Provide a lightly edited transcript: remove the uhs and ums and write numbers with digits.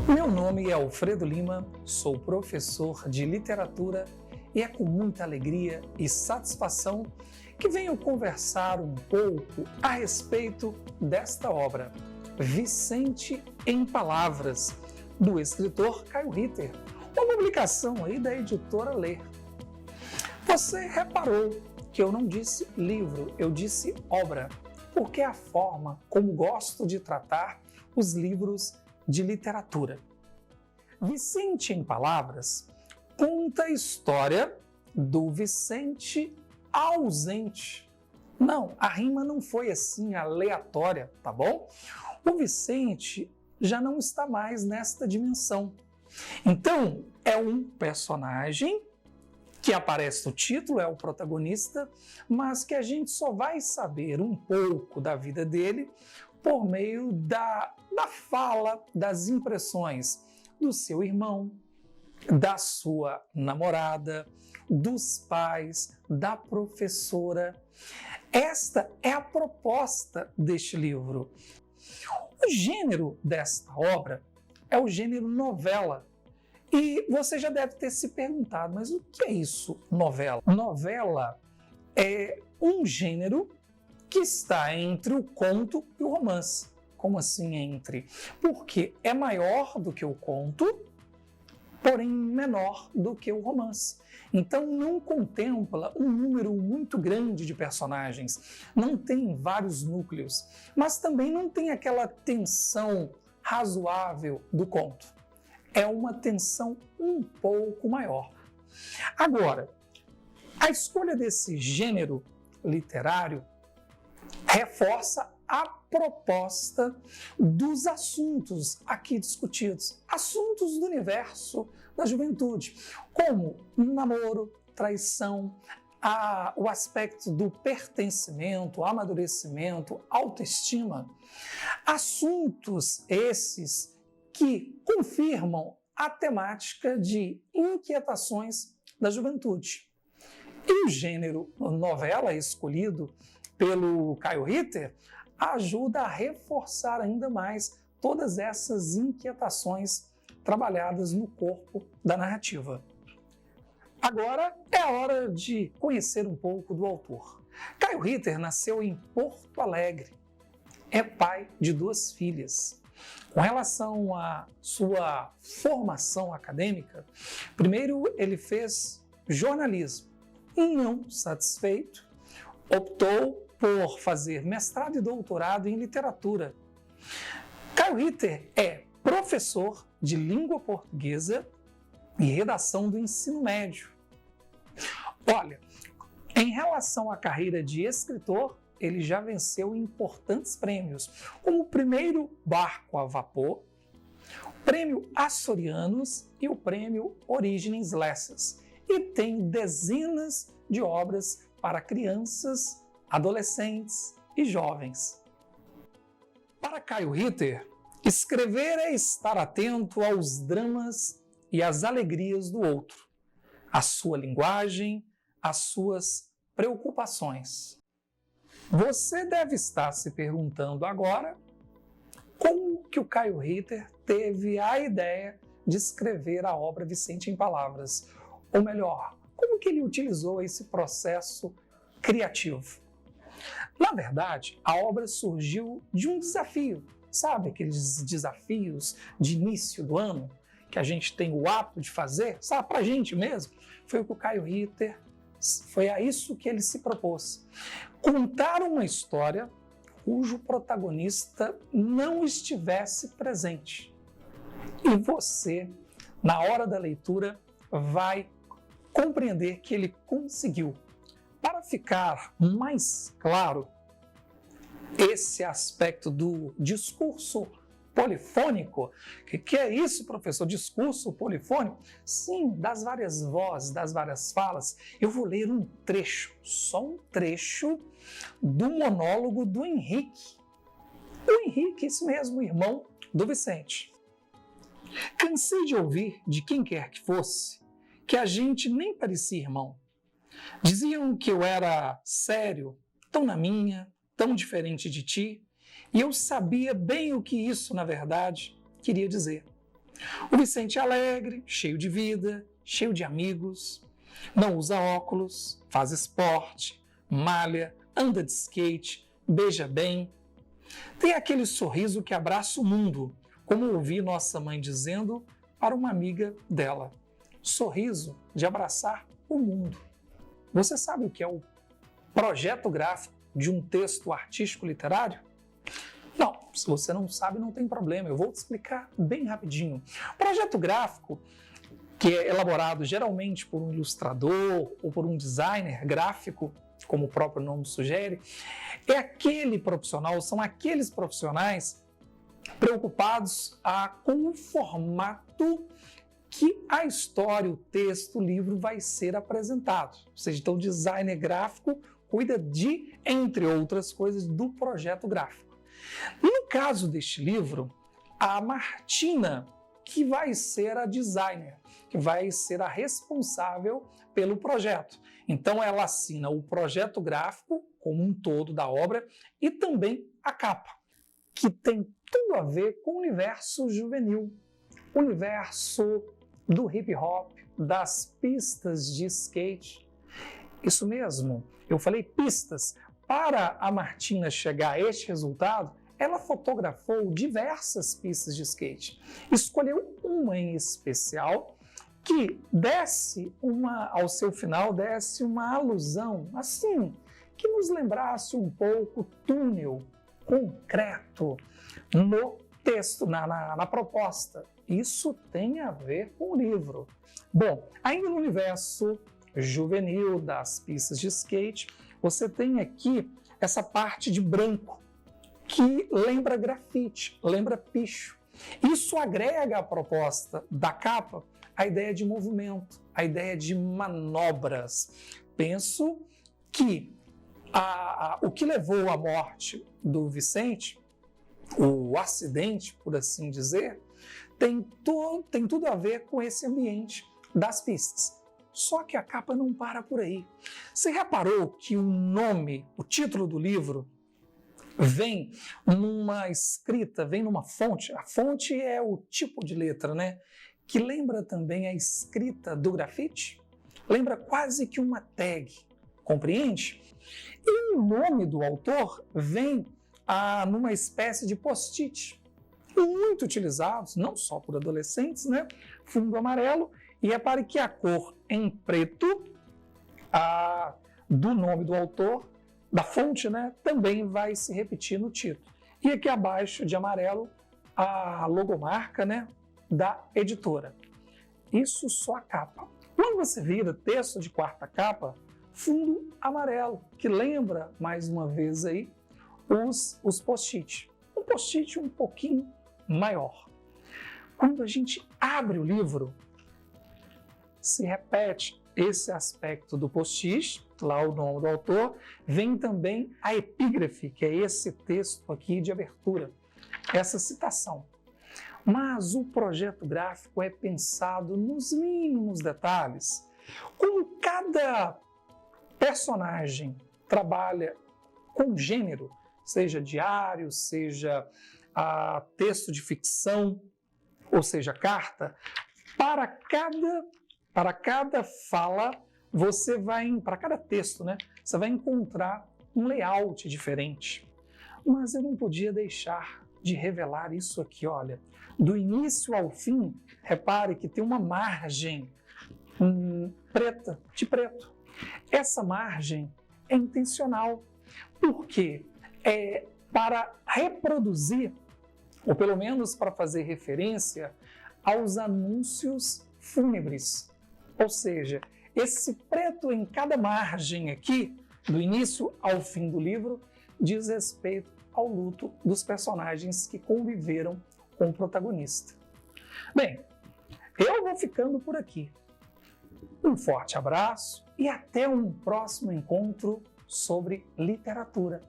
Meu nome é Alfredo Lima, sou professor de literatura e é com muita alegria e satisfação que venho conversar um pouco a respeito desta obra, Vicente em Palavras, do escritor Caio Ritter, uma publicação aí da editora Ler. Você reparou que eu não disse livro, eu disse obra, porque é a forma como gosto de tratar os livros de literatura. Vicente em Palavras conta a história do Vicente ausente. Não, a rima não foi assim aleatória, tá bom? O Vicente já não está mais nesta dimensão. Então, é um personagem que aparece no título, é o protagonista, mas que a gente só vai saber um pouco da vida dele por meio da fala, das impressões do seu irmão, da sua namorada, dos pais, da professora. Esta é a proposta deste livro. O gênero desta obra é o gênero novela. E você já deve ter se perguntado, mas o que é isso, novela? Novela é um gênero que está entre o conto e o romance. Como assim entre? Porque é maior do que o conto, porém menor do que o romance. Então não contempla um número muito grande de personagens, não tem vários núcleos, mas também não tem aquela tensão razoável do conto. É uma tensão um pouco maior. Agora, a escolha desse gênero literário reforça a proposta dos assuntos aqui discutidos, assuntos do universo da juventude, como namoro, traição, o aspecto do pertencimento, amadurecimento, autoestima, assuntos esses que confirmam a temática de inquietações da juventude. E o gênero novela escolhido pelo Caio Ritter ajuda a reforçar ainda mais todas essas inquietações trabalhadas no corpo da narrativa. Agora é a hora de conhecer um pouco do autor. Caio Ritter nasceu em Porto Alegre, é pai de 2 filhas. Com relação à sua formação acadêmica, primeiro ele fez jornalismo e, não satisfeito, optou por fazer mestrado e doutorado em literatura. Caio Ritter é professor de língua portuguesa e redação do ensino médio. Olha, em relação à carreira de escritor, ele já venceu importantes prêmios, como o primeiro Barco a Vapor, o prêmio Açorianos e o prêmio Origens Lessas. E tem dezenas de obras para crianças, adolescentes e jovens. Para Caio Ritter, escrever é estar atento aos dramas e às alegrias do outro, à sua linguagem, às suas preocupações. Você deve estar se perguntando agora como que o Caio Ritter teve a ideia de escrever a obra Vicente em Palavras, ou melhor, como que ele utilizou esse processo criativo. Na verdade, a obra surgiu de um desafio, sabe aqueles desafios de início do ano que a gente tem o hábito de fazer, sabe, para a gente mesmo? Foi o que o Caio Ritter, foi a isso que ele se propôs. Contar uma história cujo protagonista não estivesse presente. E você, na hora da leitura, vai compreender que ele conseguiu. Para ficar mais claro esse aspecto do discurso polifônico, que é isso, professor? Discurso polifônico? Sim, das várias vozes, das várias falas. Eu vou ler um trecho, só um trecho do monólogo do Henrique. O Henrique, isso mesmo, o irmão do Vicente. Cansei de ouvir de quem quer que fosse que a gente nem parecia irmão. Diziam que eu era sério, tão na minha, tão diferente de ti, e eu sabia bem o que isso, na verdade, queria dizer. O Vicente é alegre, cheio de vida, cheio de amigos, não usa óculos, faz esporte, malha, anda de skate, beija bem. Tem aquele sorriso que abraça o mundo, como ouvi nossa mãe dizendo para uma amiga dela. Sorriso de abraçar o mundo. Você sabe o que é o projeto gráfico de um texto artístico literário? Não, se você não sabe, não tem problema, eu vou te explicar bem rapidinho. Projeto gráfico, que é elaborado geralmente por um ilustrador ou por um designer gráfico, como o próprio nome sugere, é aquele profissional, são aqueles profissionais preocupados com o formato que a história, o texto, o livro vai ser apresentado. Ou seja, então o designer gráfico cuida de, entre outras coisas, do projeto gráfico. No caso deste livro, a Martina, que vai ser a designer, que vai ser a responsável pelo projeto. Então ela assina o projeto gráfico como um todo da obra e também a capa, que tem tudo a ver com o universo juvenil, o universo do hip hop, das pistas de skate. Isso mesmo, eu falei pistas. Para a Martina chegar a este resultado, ela fotografou diversas pistas de skate. Escolheu uma em especial que ao seu final, desse uma alusão, assim, que nos lembrasse um pouco o túnel concreto no texto, na proposta. Isso tem a ver com o livro. Bom, ainda no universo juvenil das pistas de skate, você tem aqui essa parte de branco, que lembra grafite, lembra picho. Isso agrega à proposta da capa a ideia de movimento, a ideia de manobras. Penso que o que levou à morte do Vicente, o acidente, por assim dizer, tem tudo a ver com esse ambiente das pistas. Só que a capa não para por aí. Você reparou que o título do livro, vem numa escrita, vem numa fonte? A fonte é o tipo de letra, né? Que lembra também a escrita do grafite? Lembra quase que uma tag, compreende? E o nome do autor vem numa espécie de post-it, muito utilizados, não só por adolescentes, né? Fundo amarelo, e repare que a cor em preto do nome do autor, da fonte, né, também vai se repetir no título. E aqui abaixo, de amarelo, a logomarca, né, da editora. Isso só a capa. Quando você vira texto de quarta capa, fundo amarelo, que lembra, mais uma vez aí, os post-it. Um post-it um pouquinho maior. Quando a gente abre o livro, se repete esse aspecto do post-it, lá o nome do autor, vem também a epígrafe, que é esse texto aqui de abertura, essa citação. Mas o projeto gráfico é pensado nos mínimos detalhes. Como cada personagem trabalha com gênero, seja diário, seja texto de ficção, ou seja, carta, para cada fala, para cada texto, né, você vai encontrar um layout diferente. Mas eu não podia deixar de revelar isso aqui, olha. Do início ao fim, repare que tem uma margem preta, de preto. Essa margem é intencional. Por quê? É para reproduzir, ou pelo menos para fazer referência aos anúncios fúnebres. Ou seja, esse preto em cada margem aqui, do início ao fim do livro, diz respeito ao luto dos personagens que conviveram com o protagonista. Bem, eu vou ficando por aqui. Um forte abraço e até um próximo encontro sobre literatura.